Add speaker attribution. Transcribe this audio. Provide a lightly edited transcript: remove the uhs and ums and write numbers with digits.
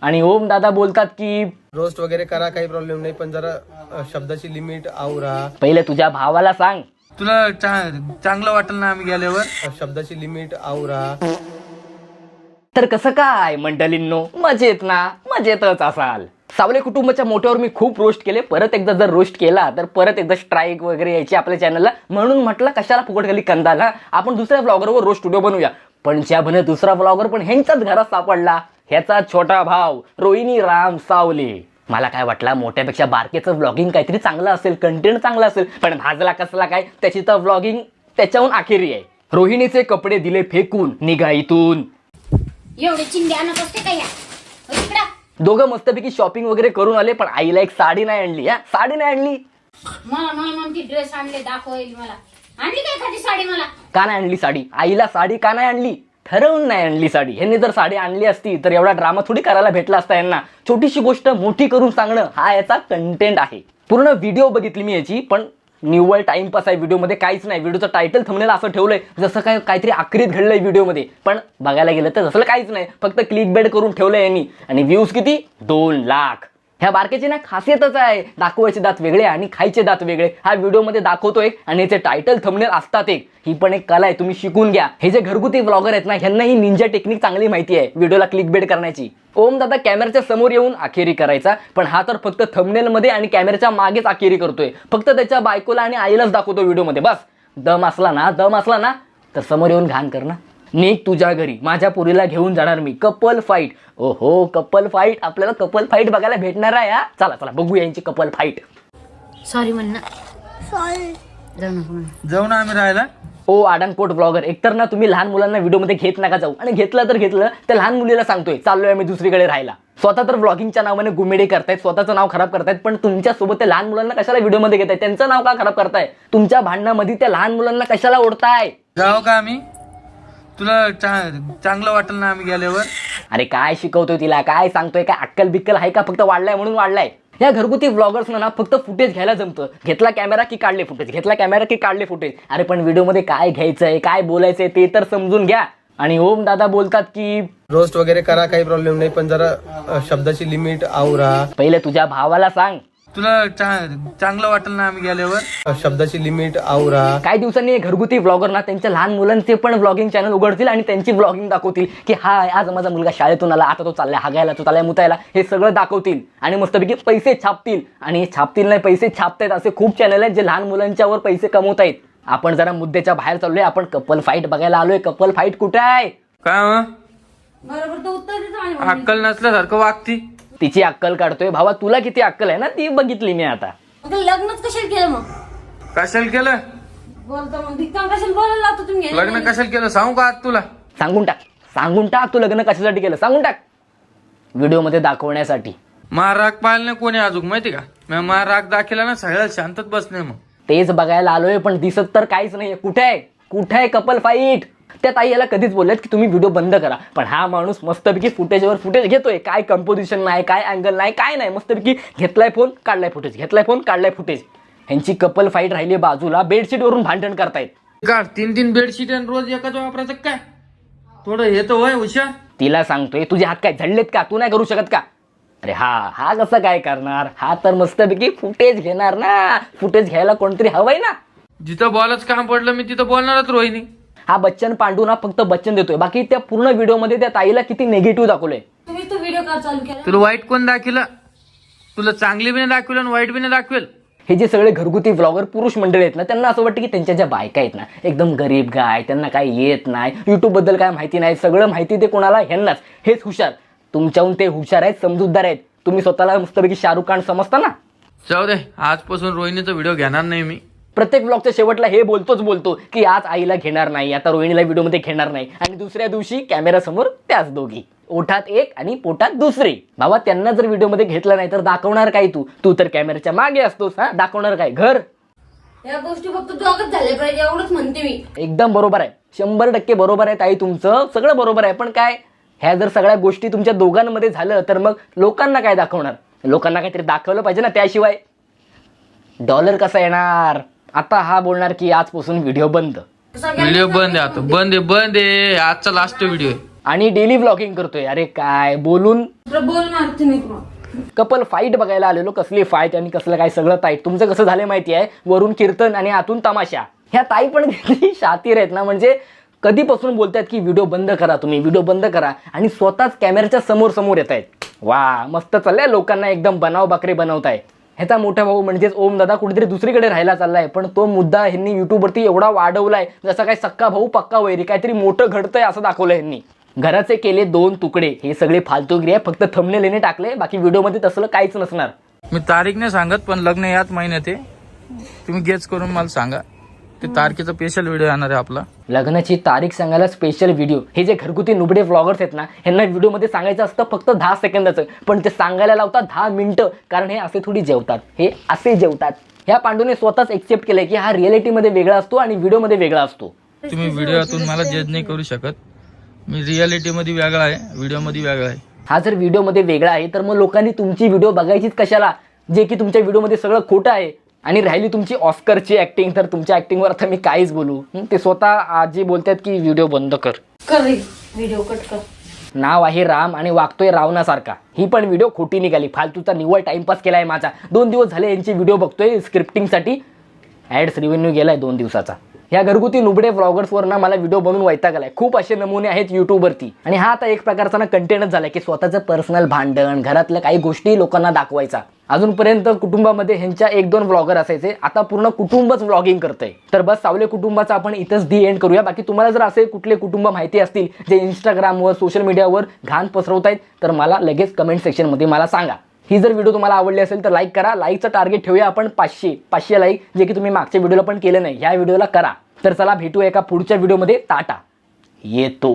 Speaker 1: आणि ओम दादा बोलतात की
Speaker 2: रोस्ट वगैरे करा, काही प्रॉब्लेम नाही, पण जरा शब्दाची लिमिट आवरा.
Speaker 1: पहिले तुझ्या भावाला सांग.
Speaker 3: तुला चांगलं वाटेल ना आम्ही गेल्यावर.
Speaker 2: शब्दाची लिमिट आवरा.
Speaker 1: तर कसं काय मंडळींनो, मजेत ना? मजेतच असाल. सावले कुटुंबाच्या मोठ्यावर मी खूप रोस्ट केले. परत एकदा जर रोस्ट केला तर परत एकदा स्ट्राईक वगैरे यायची आपल्या चॅनलला. म्हणून म्हटलं कशाला फुकट खाली कंदाला, आपण दुसऱ्या ब्लॉगरवर रोस्ट व्हिडिओ बनवूया. पण ज्या म्हणे दुसरा ब्लॉगर पण ह्यांच्याच घरात सापडला, ह्याचा छोटा भाव रोहिणी राम सावले. मला काय वाटलं मोठ्यापेक्षा बारकेचं व्लॉगिंग काहीतरी चांगलं असेल, कंटेंट चांगलं असेल, पण भाजला कसला काय, त्याची तर व्लॉगिंग त्याच्याहून आखिरी आहे. रोहिणीचे कपडे दिले फेकून, निघा इथून.
Speaker 4: एवढे चिंध्या आणत असते का या इकडं?
Speaker 1: दोघं मस्तपैकी शॉपिंग वगैरे करून आले, पण आईला एक साडी नाही आणली. साडी नाही आणली.
Speaker 4: मला ती ड्रेस आणले, दाखवेल मला. आणली काय एखादी साडी मला?
Speaker 1: का नाही आणली साडी? आईला साडी का नाही आणली? ठरवून नाही आणली साडी. ह्यांनी जर साडी आणली असती तर एवढा ड्रामा थोडी करायला भेटला असता यांना. छोटीशी गोष्ट मोठी करून सांगणं हा याचा कंटेंट आहे. पूर्ण व्हिडिओ बघितली मी याची, पण निव्वळ टाइमपास आहे. व्हिडिओमध्ये काहीच नाही. व्हिडिओचं टायटल थंबनेल असं ठेवलंय जसं काहीतरी आखरीत घडलंय व्हिडिओमध्ये, पण बघायला गेलं तर असं काहीच नाही. फक्त क्लिक बेड करून ठेवलंय यांनी. आणि व्ह्यूज किती? 2 लाख. ह्या बारकेची ना खासियतच आहे, दाखवायचे दात वेगळे आणि खायचे दात वेगळे. हा व्हिडिओमध्ये दाखवतोय आणि याचे टायटल थंबनेल असतात एक. ही पण एक कला आहे, तुम्ही शिकून घ्या. हे जे घरगुती ब्लॉगर आहेत ना, ह्यांना ही निंजा टेक्निक चांगली माहिती आहे व्हिडिओला क्लिक बेड करण्याची. ओम दादा कॅमेऱ्याच्या समोर येऊन आखेरी करायचा, पण हा तर फक्त थंबनेल मध्ये आणि कॅमेऱ्याच्या मागेच आखेरी करतोय. फक्त त्याच्या बायकोला आणि आईलाच दाखवतो व्हिडिओमध्ये. बस दम असला ना तर समोर येऊन घाण कर ना. निघ तुझ्या घरी, माझ्या पुरीला घेऊन जाणार मी. Couple fight. ओहो, कपल फाईट. आपल्याला कपल फाईट बघायला भेटणार आहे. चला बघू यांची कपल फाईट.
Speaker 4: सॉरी म्हणणं. सॉरी.
Speaker 3: जाऊ ना आम्ही राहायला.
Speaker 1: ओ आडनकोट ब्लॉगर, एकतर ना तुम्ही लहान मुलांना व्हिडिओमध्ये घेत नका जाऊ, आणि घेतलं तर लहान मुलीला सांगतोय चाललोय आम्ही दुसरीकडे राहायला. स्वतः तर ब्लॉगिंगच्या नावाने गुमेडे करतायत, स्वतःचं नाव खराब करतायत, पण तुमच्यासोबत त्या लहान मुलांना कशाला व्हिडिओमध्ये घेताय? त्यांचं नाव का खराब करताय? तुमच्या भांडणामध्ये त्या लहान मुलांना कशाला ओढताय?
Speaker 3: जाऊ का आम्ही? तुला चांगलं वाटेल ना आम्ही गेल्यावर.
Speaker 1: अरे काय शिकवतोय तिला, काय सांगतोय? काय अक्कल बिक्कल आहे का? फक्त वाढलाय म्हणून वाढलाय. या घरगुती व्लॉगर्सना ना फक्त फुटेज घ्यायला जमतं. घेतला कॅमेरा की काढले फुटेज, घेतला कॅमेरा की काढले फुटेज. अरे पण व्हिडिओमध्ये काय घ्यायचंय, काय बोलायचंय ते तर समजून घ्या. आणि ओम दादा बोलतात की
Speaker 2: रोस्ट वगैरे करा, काही प्रॉब्लेम नाही, पण जरा शब्दाची लिमिट आवरा.
Speaker 1: पहिले तुझ्या भावाला सांग.
Speaker 3: तुला चांगलं वाटेल ना आम्ही गेल्यावर.
Speaker 2: शब्दाची लिमिट आवरा.
Speaker 1: काही दिवसांनी घरगुती व्लॉगर ना त्यांच्या लहान मुलांचे पण व्लॉगिंग चॅनल उघडतील आणि त्यांची व्लॉगिंग दाखवतील की हा आज माझा मुलगा शाळेतून आला, आता तो चाललाय हागायला, तो चाललाय मुतायला. हे सगळं दाखवतील आणि मस्तपैकी पैसे छापतील. आणि छापतील नाही, पैसे छापतायत असे खूप चॅनल आहेत जे लहान मुलांच्यावर पैसे कमवतायत. आपण जरा मुद्द्याच्या बाहेर चाललोय. आपण कपल फाईट बघायला आलोय. कपल फाईट कुठे आहे?
Speaker 3: काय
Speaker 4: बरोबर तर उत्तर देतो.
Speaker 3: अक्कल नसल्यासारखं वागती.
Speaker 1: तिची अक्कल काढतोय. भावा तुला किती अक्कल आहे ना, ती बघितली मी आता.
Speaker 4: मग लग्नच कशाला केलं? मग
Speaker 3: कशाला केलं
Speaker 4: बोलतो मग धिक्कार कशाला बोलायला लावतो तुम्ही?
Speaker 3: लग्न? कशाला केलं सांगू का आज तुला?
Speaker 1: सांगून टाक तू लग्न कशासाठी केलं, सांगून टाक. व्हिडिओमध्ये दाखवण्यासाठी.
Speaker 3: राग पाहिलं नाही कोणी अजून, माहिती का? मी राग दाखवला ना सगळ्याला शांतच बसणे. मग
Speaker 1: तेच बघायला आलोय, पण दिसत तर काहीच नाहीये. कुठे आहे कपल फाईट? त्या ताई याला कधीच बोलल्यात की तुम्ही व्हिडिओ बंद करा, पण हा माणूस मस्तपैकी फुटेजवर फुटेज घेतोय. काय कंपोजिशन नाही, काय अँगल नाही, काय नाही. मस्तपैकी घेतलाय फोन, काढलाय फुटेज, घेतलाय फोन, काढलाय फुटेज. ह्यांची कपल फाईट राहिली बाजूला. बेडशीट वरून भांडण करतायत.
Speaker 3: का 3 बेडशीट आणि रोज एकाच वापरायचं काय? थोडं हे तर होय हुशार.
Speaker 1: तिला सांगतोय तुझे हात काय झडलेत का? तू नाही करू शकत का? अरे हा कसं काय करणार? हा तर मस्तपैकी फुटेज घेणार ना. फुटेज घ्यायला कोणतरी हवंय ना.
Speaker 3: जिथं बॉलच काम पडलं मी तिथं बोलणारच रोहिणी.
Speaker 1: हा बच्चन पांडू ना फक्त बच्चन देतोय. बाकी त्या पूर्ण व्हिडिओमध्ये त्या ताईला किती निगेटिव्ह दाखवलंय.
Speaker 4: तुम्ही तो व्हिडिओ का चालू केला?
Speaker 3: तुला वाईट कोण दाखवलं? तुला चांगली बी नाही दाखवलं आणि वाईट बी नाही दाखवेल.
Speaker 1: हे जे सगळे घरगुती व्लॉगर पुरुष मंडळी आहेत ना, त्यांना असं वाटतं की त्यांच्या ज्या बायका आहेत ना एकदम गरीब गाय, त्यांना काही येत नाही, युट्यूब बद्दल काय माहिती नाही, सगळं माहिती ते कोणाला? ह्यांनाच. हेच हुशार. तुमच्याहून ते हुशार आहेत, समजूतदार आहेत. तुम्ही स्वतःला मस्तपैकी शाहरुख खान समजता ना.
Speaker 3: जाऊ दे, आजपासून रोहिणीचा व्हिडिओ घेणार नाही मी.
Speaker 1: प्रत्येक ब्लॉगच्या शेवटला हे बोलतो की आज आईला घेणार नाही, आता रोहिणीला व्हिडिओमध्ये घेणार नाही. आणि दुसऱ्या दिवशी कॅमेरासमोर त्याच दोघी, ओठात एक आणि पोटात दुसरी. भावा त्यांना जर व्हिडिओमध्ये घेतलं नाही तर दाखवणार काय तू तर कॅमेऱ्याच्या मागे असतोस. दाखवणार काय? घर.
Speaker 4: या गोष्टी फक्त दोघच झाले पाहिजे एवढंच म्हणते मी.
Speaker 1: एकदम बरोबर आहे, 100% बरोबर आहे ताई, तुमचं सगळं बरोबर आहे. पण काय, ह्या जर सगळ्या गोष्टी तुमच्या दोघांमध्ये झालं तर मग लोकांना काय दाखवणार? लोकांना काहीतरी दाखवलं पाहिजे ना, त्याशिवाय डॉलर कसा येणार? आता हा बोलणार की आजपासून व्हिडिओ बंद.
Speaker 3: व्हिडिओ बंद आहे आता, बंद आहे. आजचा लास्ट व्हिडिओ आहे.
Speaker 1: आणि डेली व्लॉगिंग करतोय. अरे काय बोलून
Speaker 5: बोल मारते नाही मग.
Speaker 1: कपल फाईट बघायला आलेलो. कसली फाईट आणि कसलं काय सगळं ताईट. तुमचं कसं झालं माहिती आहे, वरून कीर्तन आणि आतून तमाशा. ह्या ताई पण किती शातीर आहेत ना, म्हणजे कधीपासून बोलतात की व्हिडिओ बंद करा, तुम्ही व्हिडिओ बंद करा, आणि स्वतःच कॅमेऱ्याच्या समोर येत आहेत. वा मस्त चाललंय, लोकांना एकदम बनाव बकरे बनवताय. ह्याचा मोठा भाऊ म्हणजेच ओम दादा कुठेतरी दुसरीकडे राहायला चाललाय, पण तो मुद्दा ह्यांनी युट्यूबवरती एवढा वाढवलाय जसा काय सक्का भाऊ पक्का वैरी, काहीतरी मोठं घडतंय असं दाखवलंय ह्यांनी. घराचे केले 2 तुकडे, हे सगळे फालतूगिरी आहे. फक्त थंबनेल टाकले, बाकी व्हिडिओमध्ये तसलं काहीच नसणार.
Speaker 3: मी तारीख नाही सांगत, पण लग्न याच महिन्यात आहे. तुम्ही गेस करून मला सांगा. ते तारखेचा स्पेशल व्हिडिओ येणार आहे आपला.
Speaker 1: लग्नाची तारीख सांगायला स्पेशल व्हिडिओ. हे जे घरगुती नुबडे व्लॉगर्स आहेत ना, ह्यांना व्हिडिओमध्ये सांगायचं असतं फक्त 10 सेकंदाचं, पण ते सांगायला लावतात 10 मिनिटं. कारण हे असे थोडी जेवतात, हे असे जेवतात. ह्या पांडूने स्वतःच एक्सेप्ट केलंय की हा रिअलिटीमध्ये वेगळा असतो आणि व्हिडिओमध्ये वेगळा असतो.
Speaker 3: तुम्ही व्हिडिओतून मला जज नाही करू शकत. मी रिअलिटीमध्ये वेगळा आहे, व्हिडिओमध्ये वेगळा आहे.
Speaker 1: हा जर व्हिडिओमध्ये वेगळा आहे तर मग लोकांनी तुमची व्हिडिओ बघायचीच कशाला, जे की तुमच्या व्हिडिओमध्ये सगळं खोटं आहे. आणि राहिली तुमची ऑस्करची ऍक्टिंग, तर तुमच्या ऍक्टिंगवर आता मी काहीच बोलू. ते स्वतः आजी बोलतात की व्हिडिओ बंद कर.
Speaker 5: व्हिडिओ कट कर.
Speaker 1: नाव आहे राम आणि वागतोय रावणासारखा. ही पण व्हिडिओ खोटी निघाली. फालतूचा निव्वळ टाइमपास केलाय माझा. 2 दिवस झाले यांची व्हिडिओ बघतोय स्क्रिप्टिंगसाठी. ॲड्स रिव्हेन्यू गेलाय 2 दिवसाचा. ह्या घरगुती नुबडे व्लॉगर्सवर ना मला व्हिडिओ बनवून वैताग आलाय. खूप असे नमुने आहेत युट्यूबवरती. आणि हा आता एक प्रकारचा ना कंटेंटच झालाय की स्वतःचं पर्सनल भांडण, घरातल्या काही गोष्टी लोकांना दाखवायचा. अजूनपर्यंत कुटुंबामध्ये ह्यांच्या 1-2 व्लॉगर असायचे, आता पूर्ण कुटुंबच व्लॉगिंग करतंय. तर बस सावले कुटुंबाचा आपण इथंच दी एंड करूया. बाकी तुम्हाला जर असे कुठले कुटुंब माहिती असतील जे इंस्टाग्रामवर सोशल मीडियावर घाण पसरवतायत, तर मला लगेच कमेंट सेक्शनमध्ये मला सांगा. ही जर व्हिडिओ तुम्हाला आवडली असेल तर लाईक करा. लाईकचं टार्गेट ठेवूया आपण 500 लाईक, जे की तुम्ही मागच्या व्हिडिओला पण केलं नाही, ह्या व्हिडिओला करा. तर चला भेटू एका पुढच्या व्हिडिओमध्ये. टाटा, येतो.